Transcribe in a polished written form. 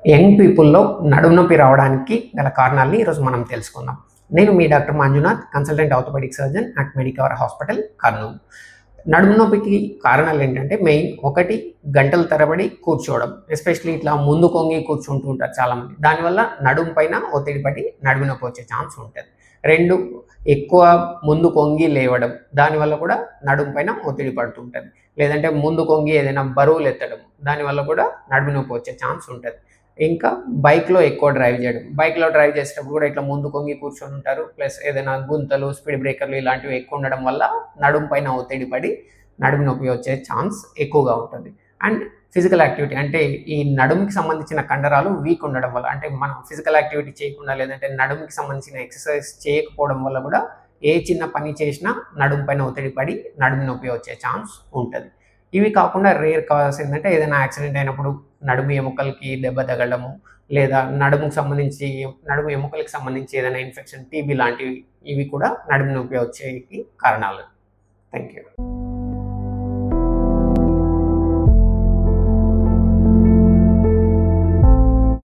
Young పీపుల్లో నడుము నొప్పి రావడానికి గల కారణాలని ఈరోజు మనం తెలుసుకుందాం. నేను మీ doctor Manjunath, consultant orthopaedic surgeon at Medicover hospital, Kurnool. నడుము నొప్పికి కారణాలు ఏంటంటే మెయిన్ ఒకటి గంటల తరబడి కూర్చోవడం, ఎస్పెషల్లీ ఇట్లా ముందు కొంగి కూర్చుంటూ ఉంటారు చాలామంది. దానివల్ల నడుము పైన ఒత్తిడి పడి నడుము నొప్పి వచ్చే ఛాన్స్ ఉంటుంది. రెండు, ఎక్కువ ముందు కొంగి లేవడం, దానివల్ల కూడా నడుము పైన ఒత్తిడి పడుతూ ఉంటుంది. లేదంటే ముందు కొంగి ఏదైనా బరువులు ఎత్తడం, దానివల్ల కూడా నడుము నొప్పి వచ్చే ఛాన్స్ ఉంటుంది. ఇంకా బైక్లో ఎక్కువ డ్రైవ్ చేయడం, బైక్లో డ్రైవ్ చేసేటప్పుడు కూడా ఇట్లా ముందు కొంగి కూర్చొని ఉంటారు, ప్లస్ ఏదైనా గుంతలు, స్పీడ్ బ్రేకర్లు ఇలాంటివి ఎక్కువ ఉండడం వల్ల నడుము పైన ఒత్తిడి పడి నడుము నొప్పి వచ్చే ఛాన్స్ ఎక్కువగా ఉంటుంది. అండ్ ఫిజికల్ యాక్టివిటీ అంటే ఈ నడుముకి సంబంధించిన కండరాలు వీక్ ఉండడం వల్ల, అంటే మనం ఫిజికల్ యాక్టివిటీ చేయకుండా లేదంటే నడుముకి సంబంధించిన ఎక్సర్సైజ్ చేయకపోవడం వల్ల కూడా ఏ చిన్న పని చేసినా నడుము పైన ఒత్తిడి పడి నడుము నొప్పి వచ్చే ఛాన్స్ ఉంటుంది. ఇవి కాకుండా రేర్ కాజెస్ ఏంటంటే ఏదైనా యాక్సిడెంట్ అయినప్పుడు నడుము ఎముకలకి దెబ్బ తగలడము, లేదా నడుము ఎముకలకి సంబంధించి ఏదైనా ఇన్ఫెక్షన్, టీబీ లాంటివి, ఇవి కూడా నడుము నొప్పి వచ్చేకి కారణాలు. Thank you.